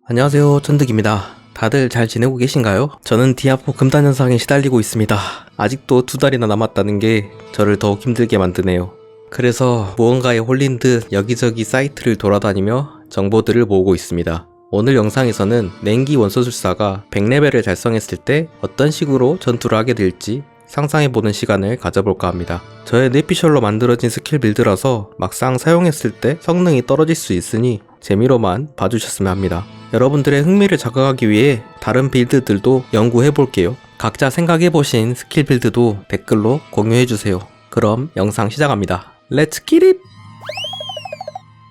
안녕하세요, 천득입니다. 다들 잘 지내고 계신가요? 저는 디아포 금단 현상에 시달리고 있습니다. 아직도 2달이나 남았다는 게 저를 더욱 힘들게 만드네요. 그래서 무언가에 홀린 듯 여기저기 사이트를 돌아다니며 정보들을 모으고 있습니다. 오늘 영상에서는 냉기 원소술사가 100레벨을 달성했을 때 어떤 식으로 전투를 하게 될지 상상해보는 시간을 가져볼까 합니다. 저의 뇌피셜로 만들어진 스킬 빌드라서 막상 사용했을 때 성능이 떨어질 수 있으니 재미로만 봐주셨으면 합니다. 여러분들의 흥미를 자극하기 위해 다른 빌드들도 연구해볼게요. 각자 생각해보신 스킬 빌드도 댓글로 공유해주세요. 그럼 영상 시작합니다. 렛츠 기릿!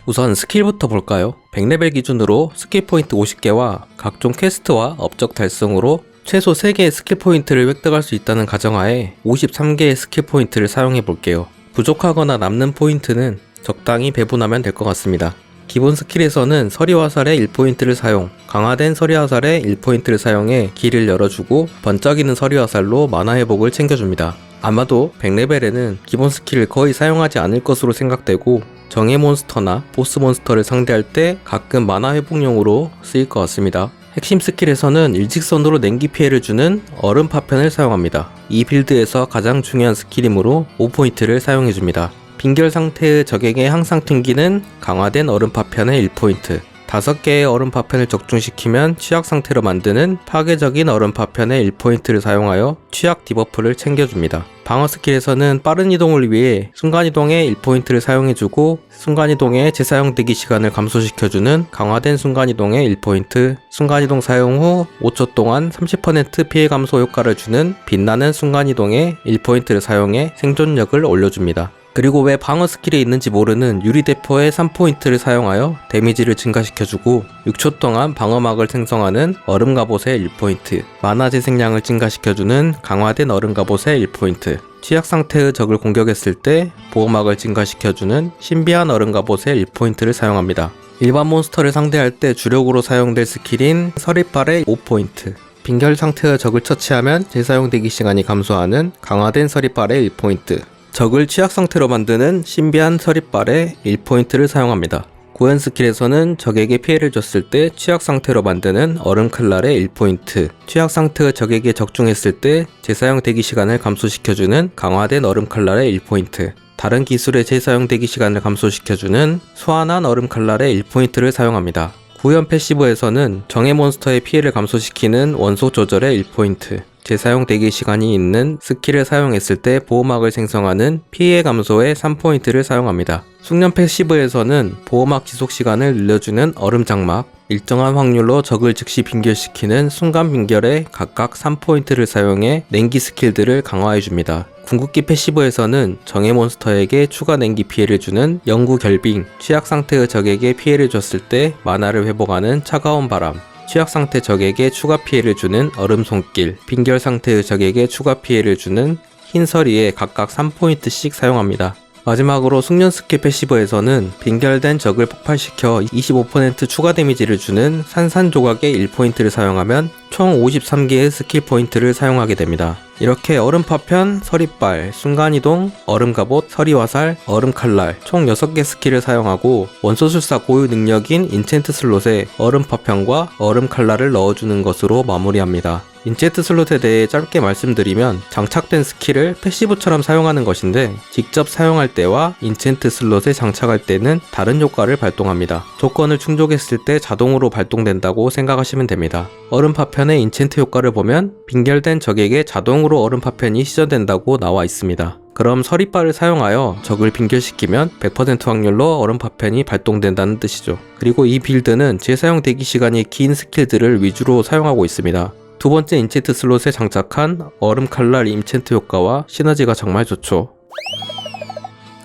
우선 스킬부터 볼까요? 100레벨 기준으로 스킬 포인트 50개와 각종 퀘스트와 업적 달성으로 최소 3개의 스킬 포인트를 획득할 수 있다는 가정하에 53개의 스킬 포인트를 사용해 볼게요. 부족하거나 남는 포인트는 적당히 배분하면 될 것 같습니다. 기본 스킬에서는 서리화살에 1포인트를 사용, 강화된 서리화살에 1포인트를 사용해 길을 열어주고 번쩍이는 서리화살로 만화 회복을 챙겨줍니다. 아마도 100레벨에는 기본 스킬을 거의 사용하지 않을 것으로 생각되고 정예 몬스터나 보스 몬스터를 상대할 때 가끔 만화 회복용으로 쓰일 것 같습니다. 핵심 스킬에서는 일직선으로 냉기 피해를 주는 얼음 파편을 사용합니다. 이 빌드에서 가장 중요한 스킬이므로 5포인트를 사용해줍니다. 빈결 상태의 적에게 항상 튕기는 강화된 얼음 파편의 1포인트, 5개의 얼음 파편을 적중시키면 취약 상태로 만드는 파괴적인 얼음 파편의 1포인트를 사용하여 취약 디버프를 챙겨줍니다. 방어 스킬에서는 빠른 이동을 위해 순간이동에 1포인트를 사용해주고 순간이동의 재사용 대기 시간을 감소시켜주는 강화된 순간이동의 1포인트, 순간이동 사용 후 5초 동안 30% 피해 감소 효과를 주는 빛나는 순간이동의 1포인트를 사용해 생존력을 올려줍니다. 그리고 왜 방어 스킬이 있는지 모르는 유리대포의 3포인트를 사용하여 데미지를 증가시켜주고 6초 동안 방어막을 생성하는 얼음 갑옷의 1포인트, 만화 재생량을 증가시켜주는 강화된 얼음 갑옷의 1포인트, 취약 상태의 적을 공격했을 때 보호막을 증가시켜주는 신비한 얼음 갑옷의 1포인트를 사용합니다. 일반 몬스터를 상대할 때 주력으로 사용될 스킬인 서리빨의 5포인트, 빈결 상태의 적을 처치하면 재사용 대기 시간이 감소하는 강화된 서리빨의 1포인트, 적을 취약 상태로 만드는 신비한 서리빨에 1포인트를 사용합니다. 구현 스킬에서는 적에게 피해를 줬을 때 취약 상태로 만드는 얼음 칼날의 1포인트, 취약 상태의 적에게 적중했을 때 재사용 대기 시간을 감소시켜주는 강화된 얼음 칼날의 1포인트, 다른 기술의 재사용 대기 시간을 감소시켜주는 소환한 얼음 칼날의 1포인트를 사용합니다. 구현 패시브에서는 정예 몬스터의 피해를 감소시키는 원소 조절의 1포인트, 재사용 대기 시간이 있는 스킬을 사용했을 때 보호막을 생성하는 피해 감소의 3포인트를 사용합니다. 숙련 패시브에서는 보호막 지속 시간을 늘려주는 얼음 장막, 일정한 확률로 적을 즉시 빈결시키는 순간 빈결에 각각 3포인트를 사용해 냉기 스킬들을 강화해줍니다. 궁극기 패시브에서는 정예 몬스터에게 추가 냉기 피해를 주는 영구 결빙, 취약 상태의 적에게 피해를 줬을 때 만화를 회복하는 차가운 바람, 취약 상태 적에게 추가 피해를 주는 얼음 손길, 빈결 상태의 적에게 추가 피해를 주는 흰 서리에 각각 3포인트씩 사용합니다. 마지막으로 숙련 스킬 패시브에서는 빈결된 적을 폭발시켜 25% 추가 데미지를 주는 산산조각의 1포인트를 사용하면 총 53개의 스킬 포인트를 사용하게 됩니다. 이렇게 얼음 파편, 서리빨, 순간이동, 얼음 갑옷, 서리화살, 얼음 칼날 총 6개 스킬을 사용하고 원소술사 고유 능력인 인챈트 슬롯에 얼음 파편과 얼음 칼날을 넣어주는 것으로 마무리합니다. 인챈트 슬롯에 대해 짧게 말씀드리면 장착된 스킬을 패시브처럼 사용하는 것인데 직접 사용할 때와 인챈트 슬롯에 장착할 때는 다른 효과를 발동합니다. 조건을 충족했을 때 자동으로 발동된다고 생각하시면 됩니다. 얼음 파편의 인챈트 효과를 보면 빈결된 적에게 자동으로 얼음 파편이 시전된다고 나와 있습니다. 그럼 서리빨을 사용하여 적을 빈결시키면 100% 확률로 얼음 파편이 발동된다는 뜻이죠. 그리고 이 빌드는 재사용 대기 시간이 긴 스킬들을 위주로 사용하고 있습니다. 두 번째 인챈트 슬롯에 장착한 얼음 칼날 인챈트 효과와 시너지가 정말 좋죠.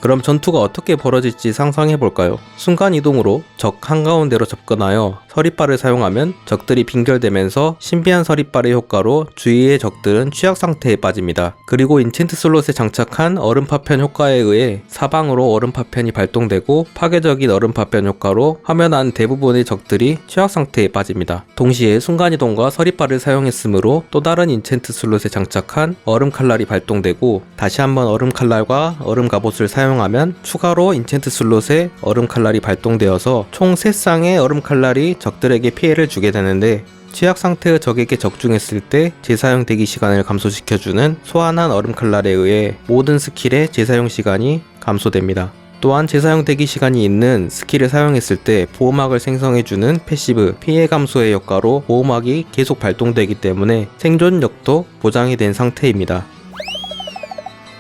그럼 전투가 어떻게 벌어질지 상상해볼까요? 순간이동으로 적 한가운데로 접근하여 서리빨을 사용하면 적들이 빈결되면서 신비한 서리빨의 효과로 주위의 적들은 취약 상태에 빠집니다. 그리고 인챈트 슬롯에 장착한 얼음 파편 효과에 의해 사방으로 얼음 파편이 발동되고 파괴적인 얼음 파편 효과로 화면 안 대부분의 적들이 취약 상태에 빠집니다. 동시에 순간이동과 서리빨을 사용했으므로 또 다른 인챈트 슬롯에 장착한 얼음 칼날이 발동되고 다시 한번 얼음 칼날과 얼음 갑옷을 사용 사용하면 추가로 인챈트 슬롯에 얼음 칼날이 발동되어서 총 3쌍의 얼음 칼날이 적들에게 피해를 주게 되는데, 취약 상태의 적에게 적중했을 때 재사용 대기 시간을 감소시켜주는 소환한 얼음 칼날에 의해 모든 스킬의 재사용 시간이 감소됩니다. 또한 재사용 대기 시간이 있는 스킬을 사용했을 때 보호막을 생성해주는 패시브 피해 감소의 효과로 보호막이 계속 발동되기 때문에 생존력도 보장이 된 상태입니다.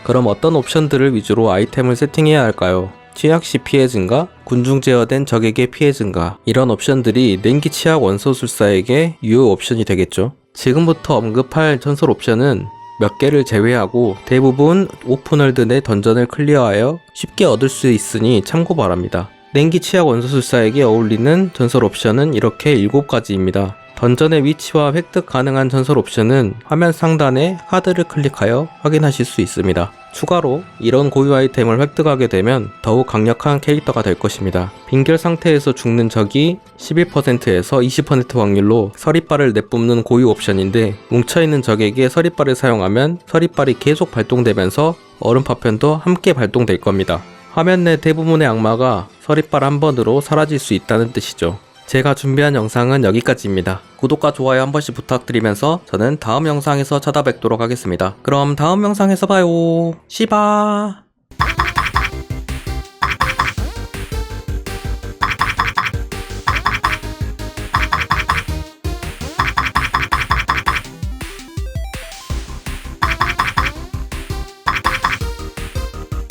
그럼 어떤 옵션들을 위주로 아이템을 세팅해야 할까요? 취약시 피해 증가, 군중 제어된 적에게 피해 증가, 이런 옵션들이 냉기 취약 원소술사에게 유효 옵션이 되겠죠. 지금부터 언급할 전설 옵션은 몇 개를 제외하고 대부분 오픈월드 내 던전을 클리어하여 쉽게 얻을 수 있으니 참고 바랍니다. 냉기 취약 원소술사에게 어울리는 전설 옵션은 이렇게 7가지입니다. 던전의 위치와 획득 가능한 전설 옵션은 화면 상단에 카드를 클릭하여 확인하실 수 있습니다. 추가로 이런 고유 아이템을 획득하게 되면 더욱 강력한 캐릭터가 될 것입니다. 빈결 상태에서 죽는 적이 11%에서 20% 확률로 서리발을 내뿜는 고유 옵션인데, 뭉쳐있는 적에게 서리발을 사용하면 서리발이 계속 발동되면서 얼음 파편도 함께 발동될 겁니다. 화면 내 대부분의 악마가 서리발 한 번으로 사라질 수 있다는 뜻이죠. 제가 준비한 영상은 여기까지입니다. 구독과 좋아요 한 번씩 부탁드리면서 저는 다음 영상에서 찾아뵙도록 하겠습니다. 그럼 다음 영상에서 봐요. 시바.